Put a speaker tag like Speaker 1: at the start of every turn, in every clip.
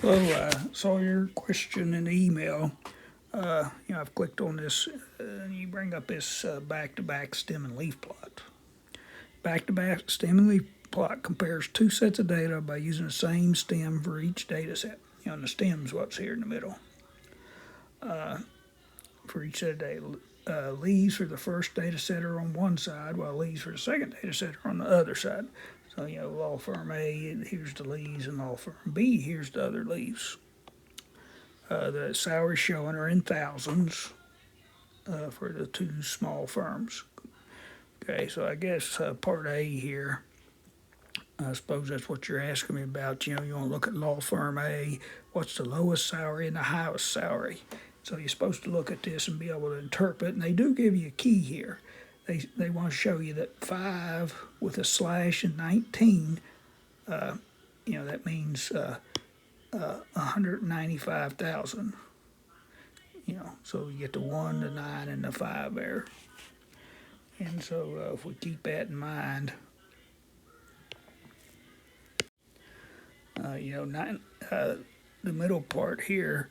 Speaker 1: Hello, saw your question in the email. I've clicked on this, and you bring up this back-to-back stem and leaf plot. Back-to-back stem and leaf plot compares two sets of data by using the same stem for each data set. And the stem's what's here in the middle. For each set of data, leaves for the first data set are on one side, while leaves for the second data set are on the other side. So, law firm A, here's the leaves, and law firm B, here's the other leaves. The salaries showing are in thousands for the two small firms. Okay, so I guess part A here, I suppose that's what you're asking me about. You want to look at law firm A, what's the lowest salary and the highest salary. So you're supposed to look at this and be able to interpret, and they do give you a key here. They want to show you that 5 with a slash and 19, that means 195,000. So you get the 1, the 9, and the 5 there. And so if we keep that in mind, the middle part here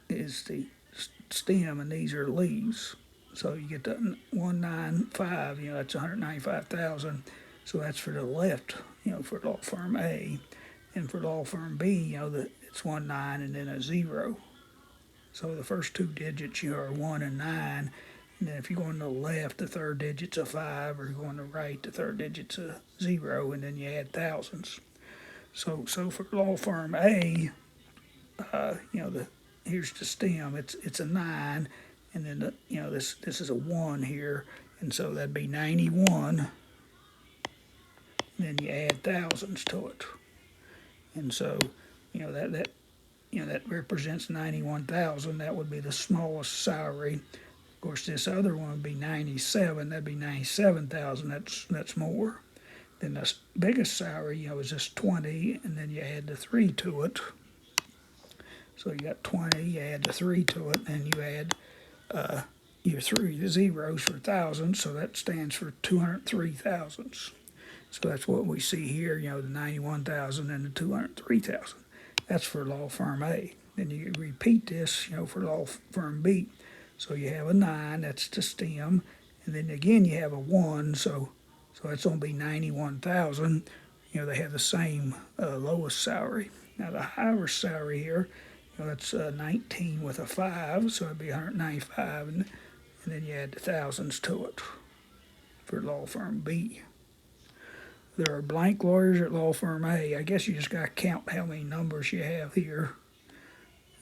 Speaker 1: is the stem, and these are leaves. So you get the 195, that's 195,000. So that's for the left, for law firm A. And for law firm B, it's 19 and then a 0. So the first two digits are 1 and 9. And then if you go on the left, the third digit's a 5, or you go on the right, the third digit's a 0, and then you add thousands. So for law firm A, here's the stem. It's a 9, and then this is a 1 here, and so that'd be 91. And then you add thousands to it, and so that represents 91,000. That would be the smallest salary. Of course, this other one would be 97. That'd be 97,000. That's more. Then the biggest salary, is just 20, and then you add the 3 to it. So you got 20, you add the 3 to it, and you add your 3 zeros for thousands, so that stands for 203,000. So that's what we see here, the 91,000 and the 203,000. That's for law firm A. Then you repeat this, for law firm B. So you have a 9, that's the stem, and then again you have a 1, so that's going to be 91,000. They have the same lowest salary. Now the highest salary here, that's 19 with a 5, so it'd be 195, and then you add the thousands to it for law firm B. There are blank lawyers at law firm A. I guess you just got to count how many numbers you have here.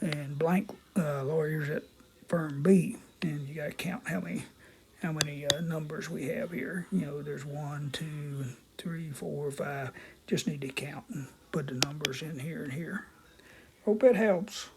Speaker 1: And blank lawyers at firm B, and you got to count how many numbers we have here. There's 1, 2, 3, 4, 5. Just need to count and put the numbers in here and here. Hope it helps.